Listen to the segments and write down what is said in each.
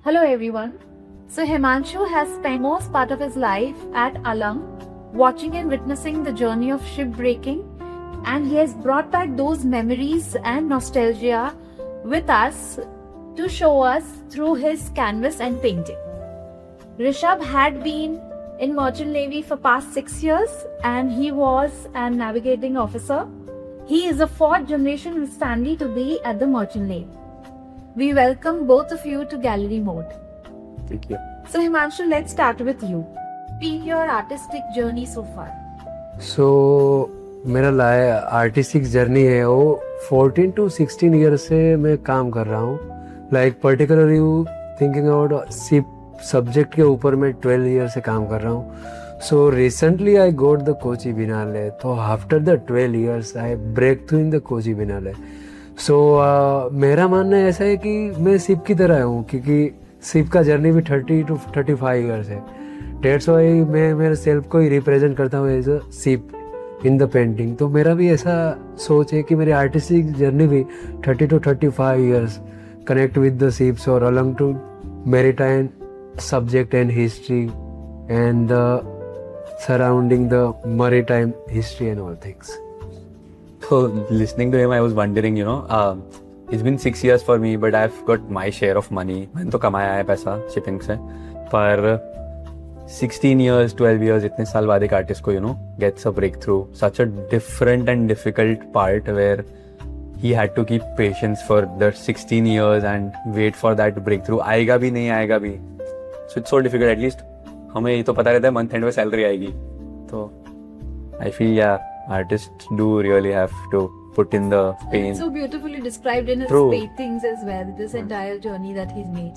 Hello everyone. So Himanshu has spent most part of his life at Alang, watching and witnessing the journey of shipbreaking, and he has brought back those memories and nostalgia with us to show us through his canvas and painting. Rishabh had been in Merchant Navy for past 6 years and he was a navigating officer. He is a fourth generation in his family to be at the Merchant Navy. We welcome both of you to Gallery Mode. Thank you. So Himanshu, let's start with you. Been your artistic journey so far? So मेरा artistic journey है वो 14 to 16 year से मैं काम कर रहा हूँ. Like particularly thinking about sip subject के ऊपर मैं 12 ईयर से काम कर रहा हूँ. So recently I got the Kochi biennale. तो after the 12 years I break through in the Kochi biennale. So मेरा मानना ऐसा है कि मैं सिप की तरह हूँ, क्योंकि सिप का जर्नी भी 30 to 35 ईयर्स है. डेट्स वाई मैं मेरे सेल्फ को ही रिप्रेजेंट करता हूँ as a sip in the painting. तो मेरा भी ऐसा सोच है कि मेरी आर्टिस्टिक जर्नी भी 30 to 35 years connect with the ships और along to maritime subject and history and surrounding the maritime history and all things. So listening to him, I was wondering, it's been 6 years for me, but I've got my share of money. मैंने तो कमाया है पैसा shipping से, पर 16 years, 12 years, इतने साल बाद एक आर्टिस्ट को gets a breakthrough. Such a different and difficult part where he had to keep patience for the 16 years and wait for that breakthrough. आएगा भी नहीं आएगा भी. So it's so difficult. At least हमें ये तो पता रहता है मंथ एंड में सैलरी आएगी. तो I feel artists do really have to put in the pain. It's so beautifully described in his paintings as well. This entire journey that he's made.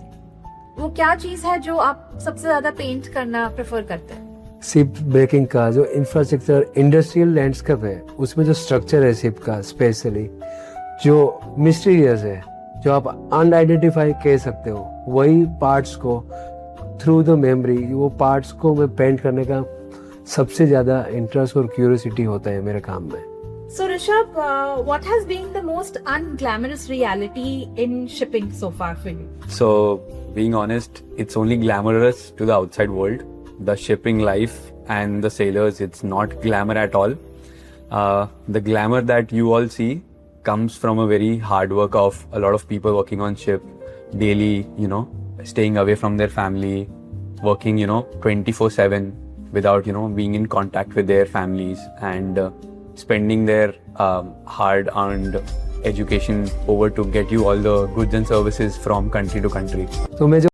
वो क्या चीज है जो आप सबसे ज्यादा पेंट करना प्रेफर करते हैं? शिप ब्रेकिंग का जो इंफ्रास्ट्रक्चर इंडस्ट्रियल लैंडस्केप है, उसमें जो स्ट्रक्चर है शिप का स्पेशली जो मिस्टीरियस है, जो आप अनआइडेंटिफाई कह सकते हो, वही पार्ट्स को थ्रू द मेमोरी, वो पार्ट्स को मैं पेंट करने का सबसे ज्यादा इंटरेस्ट और क्यूरियोसिटी होता है मेरे काम में. So Rishabh, what has been the most unglamorous reality in shipping so far for you? So being honest, it's only glamorous to the outside world. The shipping life and the sailors, it's not glamour at all. The glamour that you all see comes from a very hard work of a lot of people working on ship daily, staying away from their family, working, 24/7 without, being in contact with their families and spending their hard-earned education over to get you all the goods and services from country to country. तो मैं